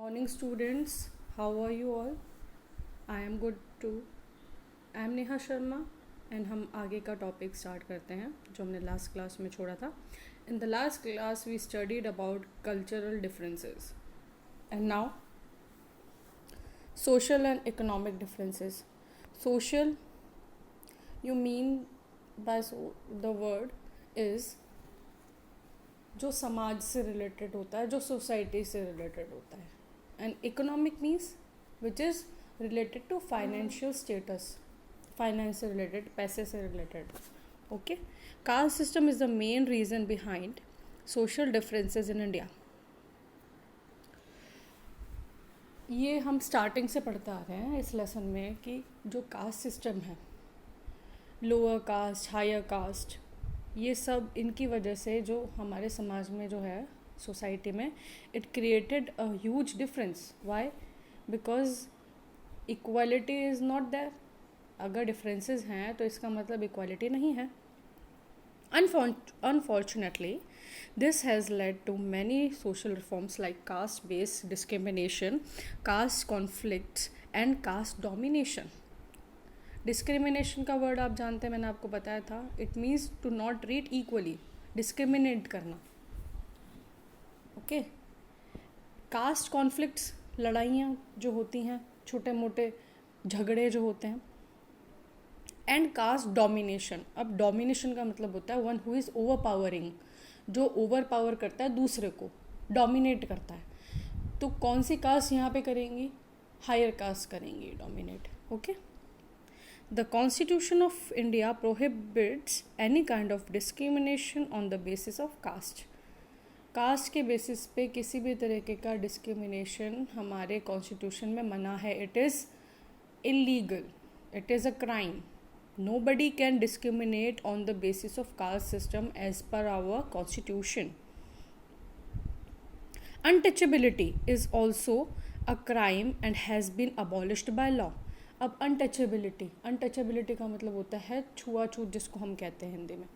Morning students, how are you all? I am good too. I am Neha Sharma and हम आगे का topic start करते हैं जो हमने लास्ट क्लास में छोड़ा था. In the last class we studied about cultural differences and now social and economic differences. Social, you mean by the word is जो समाज से रिलेटेड होता है, जो सोसाइटी से रिलेटेड होता है. And economic means which is related to financial status, finance से रिलेटेड, पैसे से related. Okay. Caste system is the main reason behind social differences in India. ये हम स्टार्टिंग से पढ़ते आ रहे हैं इस लेसन में कि जो कास्ट सिस्टम है, लोअर कास्ट, हायर कास्ट, ये सब इनकी वजह से जो हमारे समाज में जो है, सोसाइटी में, it created a huge difference. Why? Because equality is not there. अगर डिफरेंसेस हैं तो इसका मतलब इक्वालिटी नहीं है. Unfortunately, this has led to many social reforms like caste-based discrimination, caste conflicts, and caste domination. Discrimination का word आप जानते हैं, मैंने आपको बताया था. It means to not treat equally, discriminate करना. ओके. कास्ट कॉन्फ्लिक्ट्स, लड़ाइयाँ जो होती हैं, छोटे मोटे झगड़े जो होते हैं. And caste domination. अब डोमिनेशन का मतलब होता है one who is overpowering, जो ओवर पावर करता है दूसरे को, डोमिनेट करता है. तो कौन सी कास्ट यहाँ पे करेंगी? हायर कास्ट करेंगी dominate. Okay. The Constitution of India prohibits any kind of discrimination on the basis of caste. Caste के बेसिस पे किसी भी तरीके का डिस्क्रिमिनेशन हमारे कॉन्स्टिट्यूशन में मना है. It is illegal, it is a crime. Nobody can discriminate on the basis of caste system as per our constitution. Untouchability is also a crime and has been abolished by law. अब untouchability का मतलब होता है छुआछूत, जिसको हम कहते हैं हिंदी में.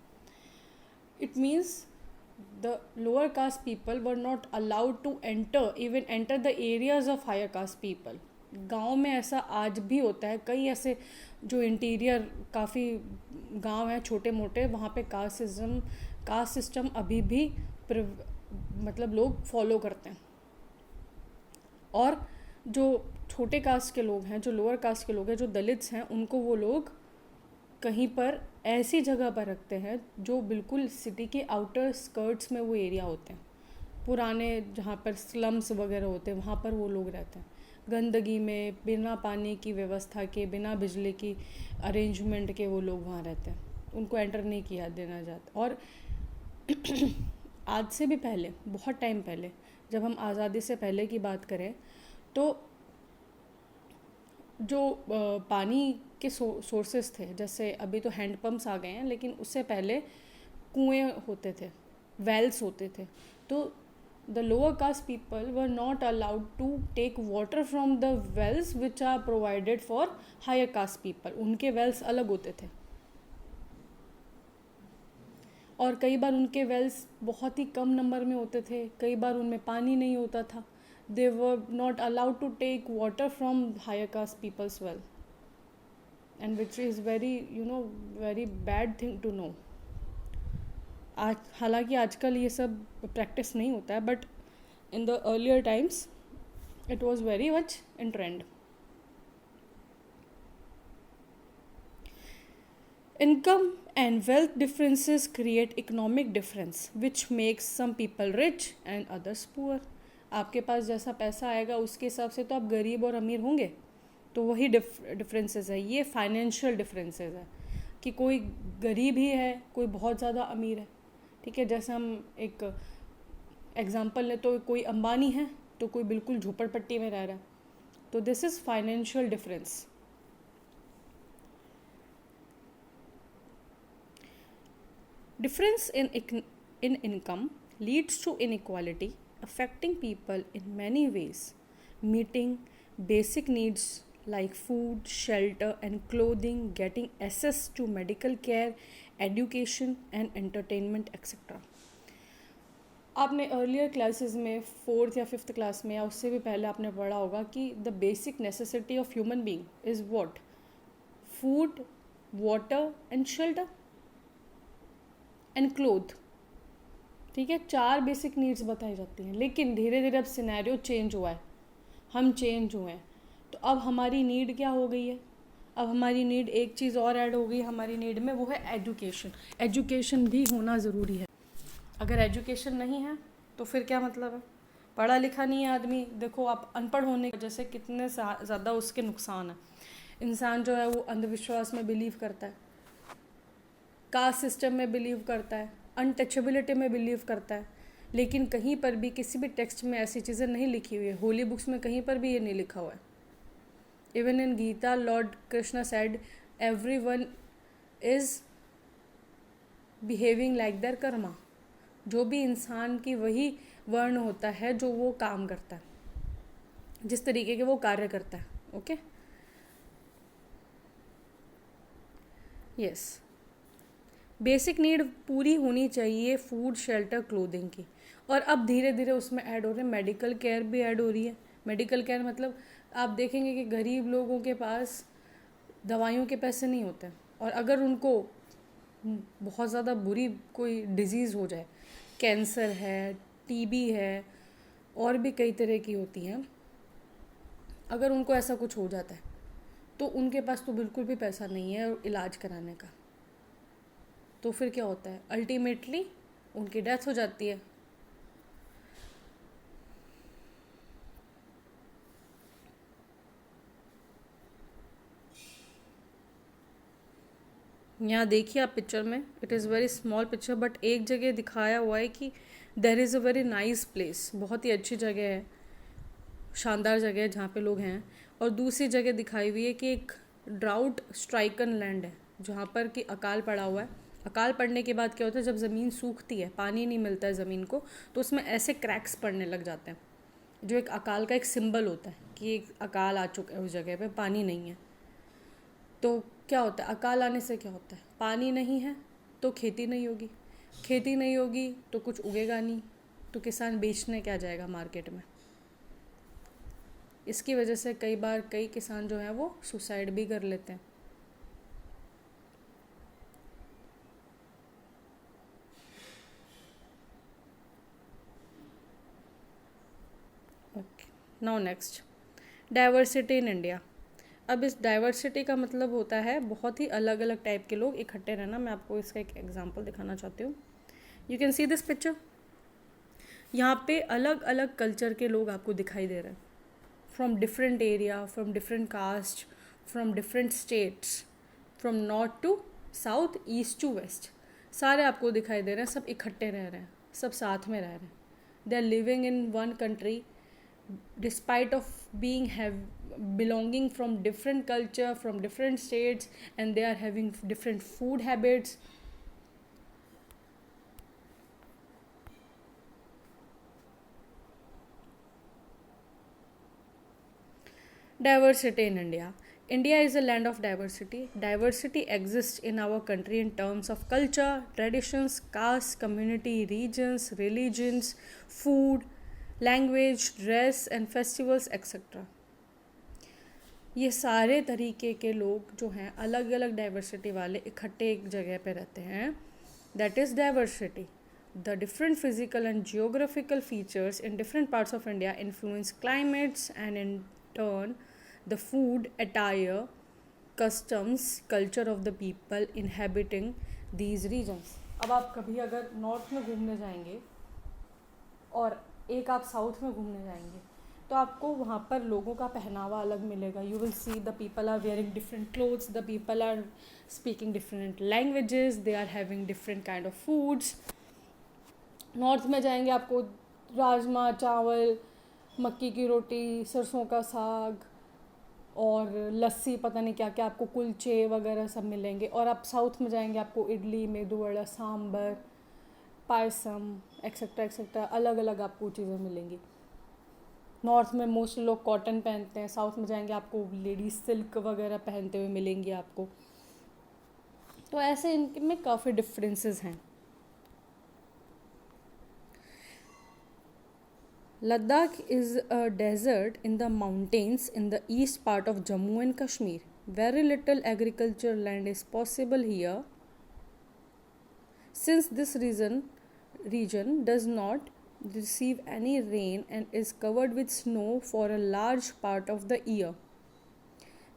It means the lower caste people were not allowed to enter the areas of higher caste people. गांव में ऐसा आज भी होता है. कई ऐसे जो इंटीरियर काफ़ी गांव हैं छोटे मोटे, वहाँ पे कास्ट सिस्टम अभी भी मतलब लोग फॉलो करते हैं. और जो छोटे कास्ट के लोग हैं, जो लोअर कास्ट के लोग हैं, जो दलित्स हैं, उनको वो लोग कहीं पर ऐसी जगह पर रखते हैं जो बिल्कुल सिटी के आउटर स्कर्ट्स में वो एरिया होते हैं, पुराने जहाँ पर स्लम्स वगैरह होते हैं, वहाँ पर वो लोग रहते हैं. गंदगी में, बिना पानी की व्यवस्था के, बिना बिजली की अरेंजमेंट के वो लोग वहाँ रहते हैं. उनको एंटर नहीं किया देना जाता. और आज से भी पहले, बहुत टाइम पहले, जब हम आज़ादी से पहले की बात करें, तो जो पानी के सोर्सेस थे, जैसे अभी तो हैंड पम्प्स आ गए हैं, लेकिन उससे पहले कुएं होते थे, वेल्स होते थे. तो the lower caste people were not allowed to take water from the wells which are provided for higher caste people. उनके वेल्स अलग होते थे और कई बार उनके वेल्स बहुत ही कम नंबर में होते थे. कई बार उनमें पानी नहीं होता था. They were not allowed to take water from higher caste people's well, and which is very bad thing to know. आज हालांकि आजकल ये सब प्रैक्टिस नहीं होता है, but in the earlier times it was very much in trend. Income and wealth differences create economic difference, which makes some people rich and others poor. आपके पास जैसा पैसा आएगा उसके हिसाब से तो आप गरीब और अमीर होंगे. तो वही डिफरेंसेस है. ये फाइनेंशियल डिफरेंसेस है कि कोई गरीब ही है, कोई बहुत ज़्यादा अमीर है. ठीक है. जैसे हम एक एग्जांपल लें तो कोई अंबानी है तो कोई बिल्कुल झोपड़पट्टी में रह रहा है. तो this is financial difference. Difference in income leads to inequality, affecting people in many ways. Meeting basic needs like food, shelter, and clothing, getting access to medical care, education, and entertainment, etc. आपने earlier classes में fourth या fifth class में या उससे भी पहले आपने पढ़ा होगा कि the basic necessity of human being is what? Food, water and shelter and cloth. ठीक है, 4 बेसिक नीड्स बताई जाती हैं। लेकिन धीरे धीरे अब सिनेरियो चेंज हुआ है, हम चेंज हुए हैं, तो अब हमारी नीड क्या हो गई है? अब हमारी नीड एक चीज़ और ऐड हो गई हमारी नीड में, वो है एजुकेशन। एजुकेशन भी होना ज़रूरी है। अगर एजुकेशन नहीं है तो फिर क्या मतलब है? पढ़ा लिखा नहीं है आदमी, देखो आप अनपढ़ होने की वजह से कितने ज़्यादा उसके नुकसान हैं। इंसान जो है वो अंधविश्वास में बिलीव करता है, कास्ट सिस्टम में बिलीव करता है, अनटचेबिलिटी में बिलीव करता है। लेकिन कहीं पर भी किसी भी टेक्स्ट में ऐसी चीज़ें नहीं लिखी हुई है, होली बुक्स में कहीं पर भी ये नहीं लिखा हुआ है। Even in Gita Lord Krishna said everyone is behaving like their karma. जो भी इंसान की वही वर्ण होता है जो वो काम करता है, जिस तरीके के वो कार्य करता है। ओके, यस, बेसिक नीड पूरी होनी चाहिए फूड, शेल्टर, क्लोथिंग की। और अब धीरे धीरे उसमें ऐड हो रहे हैं, मेडिकल केयर भी ऐड हो रही है। मेडिकल केयर मतलब आप देखेंगे कि गरीब लोगों के पास दवाइयों के पैसे नहीं होते हैं, और अगर उनको बहुत ज़्यादा बुरी कोई डिजीज़ हो जाए, कैंसर है, टीबी है, और भी कई तरह की होती हैं, अगर उनको ऐसा कुछ हो जाता है तो उनके पास तो बिल्कुल भी पैसा नहीं है इलाज कराने का। तो फिर क्या होता है? अल्टीमेटली उनकी डेथ हो जाती है। यहाँ देखिए आप पिक्चर में, it is very small picture, but एक जगह दिखाया हुआ है कि there is a very nice place, बहुत ही अच्छी जगह है, शानदार जगह है जहाँ पे लोग हैं। और दूसरी जगह दिखाई हुई है कि एक ड्राउट स्ट्राइकन लैंड है, जहाँ पर कि अकाल पड़ा हुआ है। अकाल पड़ने के बाद क्या होता है, जब ज़मीन सूखती है, पानी नहीं मिलता है ज़मीन को, तो उसमें ऐसे क्रैक्स पड़ने लग जाते हैं, जो एक अकाल का एक सिंबल होता है कि एक अकाल आ चुका है, उस जगह पे पानी नहीं है। तो क्या होता है, अकाल आने से क्या होता है? पानी नहीं है तो खेती नहीं होगी, खेती नहीं होगी तो कुछ उगेगा नहीं, तो किसान बेचने क्या जाएगा मार्केट में। इसकी वजह से कई बार कई किसान जो हैं वो सुसाइड भी कर लेते हैं। Okay, now next, diversity in India. अब इस डाइवर्सिटी का मतलब होता है बहुत ही अलग अलग टाइप के लोग इकट्ठे रहना। मैं आपको इसका एक एग्जांपल दिखाना चाहती हूँ। You can see this picture. यहाँ पे अलग अलग कल्चर के लोग आपको दिखाई दे रहे हैं, from different area, from different caste, from different states, from north to south, east to west, सारे आपको दिखाई दे रहे हैं। सब इकट्ठे रह रहे हैं, सब साथ में रह रहे हैं। They are living in one country despite of being belonging from different culture, from different states, and they are having different food habits. Diversity in India. India is a land of diversity. Diversity exists in our country in terms of culture, traditions, caste, community, regions, religions, food, language, dress and festivals etcetera. ये सारे तरीके के लोग जो हैं अलग अलग diversity वाले इकट्ठे एक जगह पे रहते हैं, that is diversity. The different physical and geographical features in different parts of India influence climates and in turn the food, attire, customs, culture of the people inhabiting these regions. अब आप कभी अगर नॉर्थ में घूमने जाएंगे और एक आप साउथ में घूमने जाएंगे, तो आपको वहाँ पर लोगों का पहनावा अलग मिलेगा। You will see the people are wearing different clothes, the people are speaking different languages, they are having different kind of foods. North में जाएंगे आपको राजमा चावल, मक्की की रोटी, सरसों का साग और लस्सी, पता नहीं क्या क्या, आपको कुलचे वगैरह सब मिलेंगे। और आप साउथ में जाएंगे आपको इडली, मेदू वड़ा, सांबर, पायसम एक्सेट्रा एक्सेट्रा, अलग अलग आपको चीज़ें मिलेंगी। नॉर्थ में मोस्ट लोग कॉटन पहनते हैं, साउथ में जाएंगे आपको लेडीज सिल्क वगैरह पहनते हुए मिलेंगी आपको। तो ऐसे इनमें काफ़ी डिफरेंसेस हैं। Ladakh is a desert in the mountains in the east part of Jammu and Kashmir. Very little agricultural land is possible here since this region does not receive any rain and is covered with snow for a large part of the year.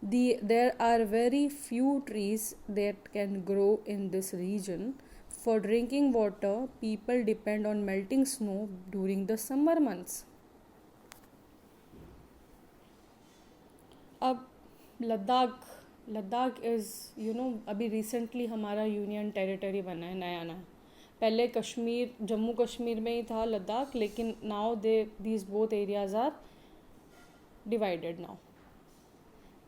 There are very few trees that can grow in this region. For drinking water, people depend on melting snow during the summer months. अब Ladakh Ladakh is अभी recently हमारा union territory बना है नया नया. पहले कश्मीर जम्मू कश्मीर में ही था लद्दाख, लेकिन now these both areas are divided now.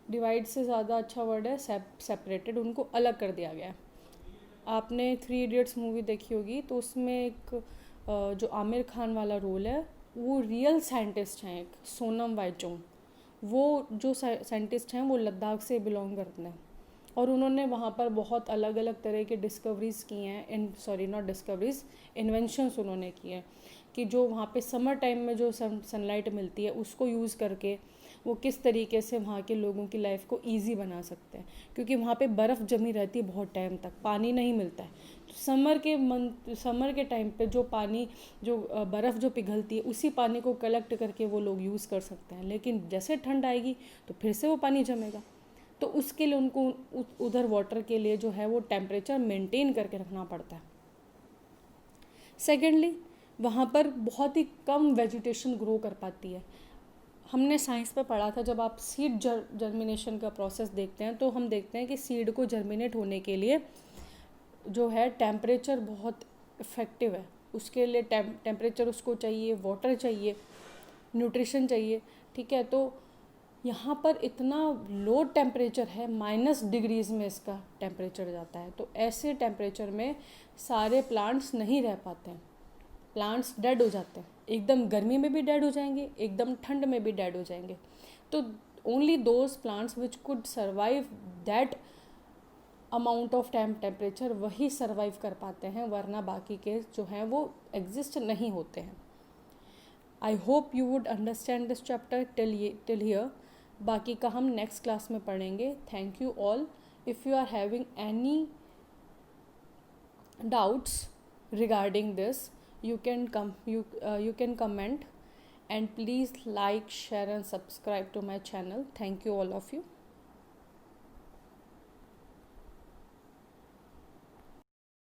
Divide से ज़्यादा अच्छा वर्ड है सेपरेटेड, उनको अलग कर दिया गया है. आपने 3 इडियट्स मूवी देखी होगी, तो उसमें एक जो आमिर खान वाला रोल है वो रियल साइंटिस्ट हैं, एक सोनम वाईचुंग. वो जो साइंटिस्ट हैं वो लद्दाख से बिलोंग करते हैं और उन्होंने वहाँ पर बहुत अलग अलग तरह के डिस्कवरीज़ की हैं. नॉट डिस्कवरीज, इन्वेंशंस उन्होंने किए हैं कि जो वहाँ पे समर टाइम में जो सनलाइट मिलती है उसको यूज़ करके वो किस तरीके से वहाँ के लोगों की लाइफ को ईजी बना सकते हैं, क्योंकि वहाँ पे बर्फ़ जमी रहती है बहुत टाइम तक, पानी नहीं मिलता है. तो समर के टाइम पे जो पानी जो बर्फ़ जो पिघलती है उसी पानी को कलेक्ट करके वो लोग यूज़ कर सकते हैं. लेकिन जैसे ठंड आएगी तो फिर से वो पानी जमेगा, तो उसके लिए उनको उधर वाटर के लिए जो है वो टेम्परेचर मेंटेन करके रखना पड़ता है. सेकेंडली, वहाँ पर बहुत ही कम वेजिटेशन ग्रो कर पाती है. हमने साइंस में पढ़ा था, जब आप सीड जर्मिनेशन का प्रोसेस देखते हैं तो हम देखते हैं कि सीड को जर्मिनेट होने के लिए जो है टेम्परेचर बहुत इफ़ेक्टिव है. उसके लिए टेम्परेचर उसको चाहिए, वाटर चाहिए, न्यूट्रिशन चाहिए. ठीक है, तो यहाँ पर इतना लो टेम्परेचर है, -डिग्रीज़ में इसका टेम्परेचर जाता है. तो ऐसे टेम्परेचर में सारे प्लांट्स नहीं रह पाते हैं, प्लांट्स डेड हो जाते हैं. एकदम गर्मी में भी डेड हो जाएंगे, एकदम ठंड में भी डेड हो जाएंगे. तो only those plants which could survive that amount of temperature वही सर्वाइव कर पाते हैं, वरना बाकी के जो हैं वो एग्जिस्ट नहीं होते हैं. I hope you would understand this chapter till here. बाकी का हम नेक्स्ट क्लास में पढ़ेंगे. Thank you all. If you are having any doubts regarding this, you can comment, and please like, share and subscribe to my channel. Thank you all of you.